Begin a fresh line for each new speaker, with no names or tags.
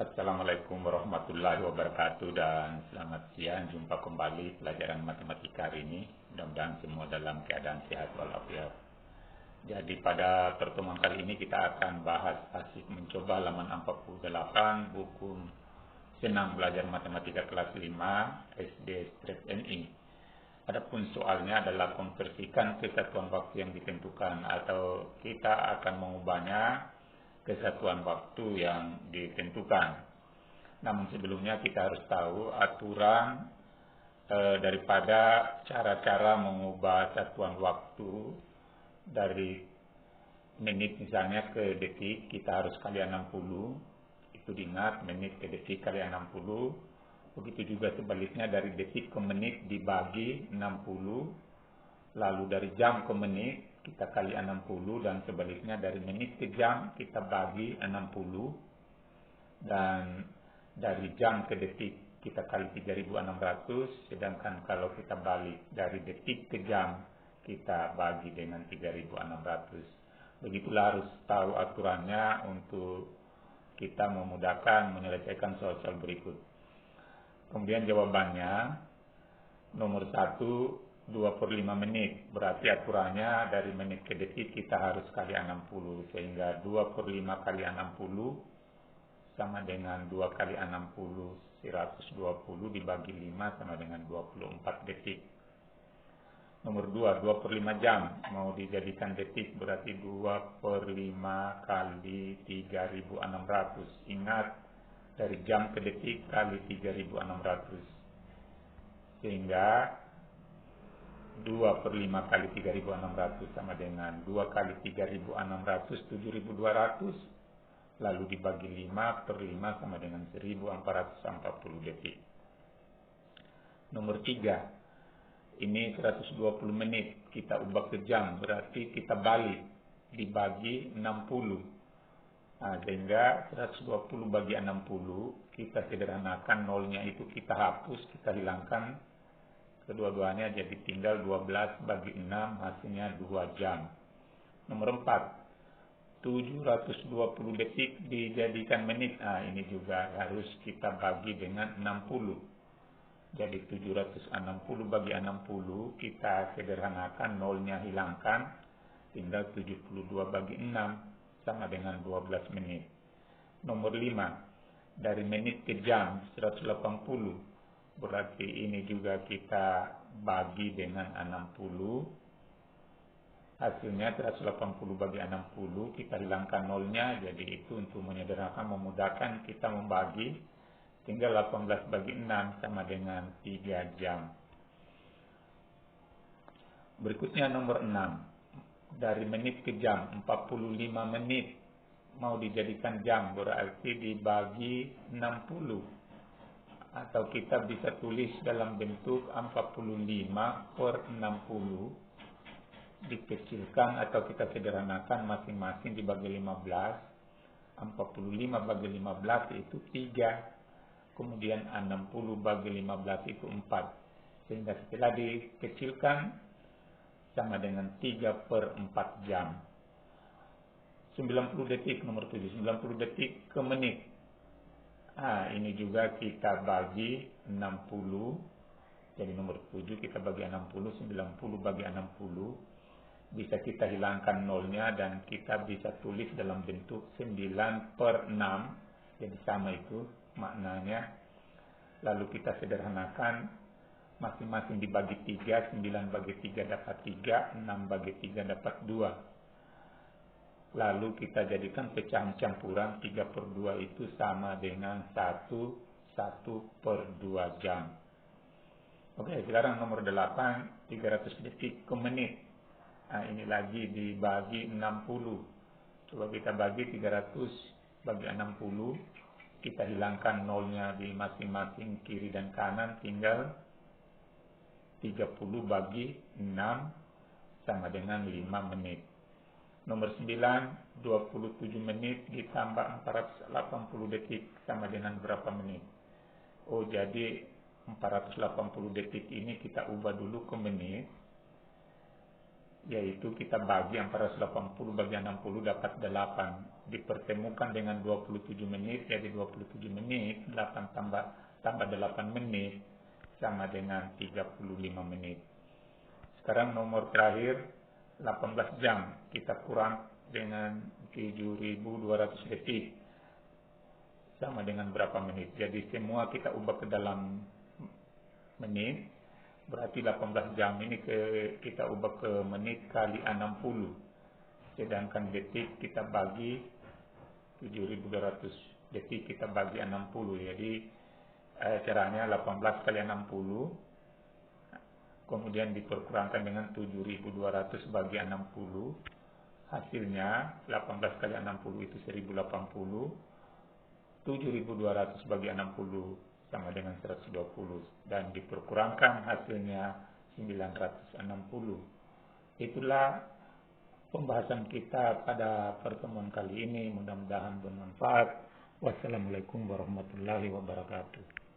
Assalamualaikum warahmatullahi wabarakatuh dan selamat siang. Jumpa kembali pelajaran matematika hari ini. Mudah-mudahan semua dalam keadaan sehat walafiat. Jadi pada pertemuan kali ini kita akan bahas asik mencoba halaman 48 buku Senang Belajar Matematika kelas 5 SD Strip NI. Adapun soalnya adalah konversikan kesatuan waktu yang ditentukan atau kita akan mengubahnya kesatuan waktu yang ditentukan. Namun sebelumnya kita harus tahu aturan daripada cara-cara mengubah satuan waktu dari menit misalnya ke detik, kita harus kali 60. Itu diingat, menit ke detik kali 60. Begitu juga sebaliknya dari detik ke menit dibagi 60. Lalu dari jam ke menit kita kali 60 dan sebaliknya dari menit ke jam kita bagi 60 dan dari jam ke detik kita kali 3600, sedangkan kalau kita balik dari detik ke jam kita bagi dengan 3600. Begitulah harus tahu aturannya untuk kita memudahkan menyelesaikan soal-soal berikut. Kemudian jawabannya nomor 1, 2/5 menit, berarti aturannya dari menit ke detik kita harus kali 60, sehingga 2/5 kali 60 sama dengan 2 kali 60, 120 dibagi 5 sama dengan 24 detik. Nomor 2, 2/5 jam, mau dijadikan detik berarti 2/5 kali 3600. Ingat, dari jam ke detik kali 3600, sehingga 2/5 kali 3600 sama dengan 2 kali 3600, 7200, lalu dibagi 5/5 sama dengan 1440 detik. Nomor 3, ini 120 menit, kita ubah ke jam, berarti kita balik, dibagi 60. Sehingga 120 bagi 60, kita sederhanakan, nolnya itu kita hapus, kita hilangkan kedua-duanya, jadi tinggal 12 bagi 6, hasilnya 2 jam. Nomor 4, 720 detik dijadikan menit. Ini juga harus kita bagi dengan 60. Jadi 760 bagi 60, kita sederhanakan, nolnya hilangkan, tinggal 72 bagi 6, sama dengan 12 menit. Nomor 5, dari menit ke jam 180, berarti ini juga kita bagi dengan 60. Hasilnya 180 bagi 60, kita hilangkan nolnya, jadi itu untuk menyederhanakan, memudahkan kita membagi, tinggal 18 bagi 6 sama dengan 3 jam. Berikutnya nomor 6, dari menit ke jam 45 menit, mau dijadikan jam berarti dibagi 60. Atau kita bisa tulis dalam bentuk 45/60, dikecilkan atau kita sederhanakan masing-masing dibagi 15. 45 bagi 15 itu 3, kemudian 60 bagi 15 itu 4, sehingga setelah dikecilkan sama dengan 3/4 jam. 90 detik, nomor 7, 90 detik ke menit. Ini juga kita bagi 60. Jadi nomor 7 kita bagi 60, 90 bagi 60. Bisa kita hilangkan nolnya dan kita bisa tulis dalam bentuk 9/6. Jadi sama itu maknanya. Lalu kita sederhanakan, masing-masing dibagi 3, 9 bagi 3 dapat 3, 6 bagi 3 dapat 2. Lalu kita jadikan pecahan campuran, 3/2 itu sama dengan 1/2 jam. Oke, sekarang nomor 8, 300 detik ke menit. Ini lagi dibagi 60. Coba kita bagi 300 bagi 60, kita hilangkan nolnya di masing-masing kiri dan kanan, tinggal 30 bagi 6 sama dengan 5 menit. Nomor 9, 27 menit ditambah 480 detik sama dengan berapa menit? Jadi 480 detik ini kita ubah dulu ke menit. yaitu kita bagi 480 bagi 60 dapat 8. Dipertemukan dengan 27 menit, jadi 27 menit, 8 tambah 8 menit, sama dengan 35 menit. Sekarang nomor terakhir, 18 jam, kita kurang dengan 7.200 detik, sama dengan berapa menit. Jadi semua kita ubah ke dalam menit, berarti 18 jam ini kita ubah ke menit kali 60. Sedangkan detik kita bagi 7.200 detik kita bagi 60. Jadi caranya 18 kali 60, kemudian diperkurangkan dengan 7.200 bagi 60. Hasilnya 18 kali 60 itu 1080. 7.200 bagi 60 sama dengan 120 dan diperkurangkan hasilnya 960. Itulah pembahasan kita pada pertemuan kali ini, mudah-mudahan bermanfaat. Wassalamualaikum warahmatullahi wabarakatuh.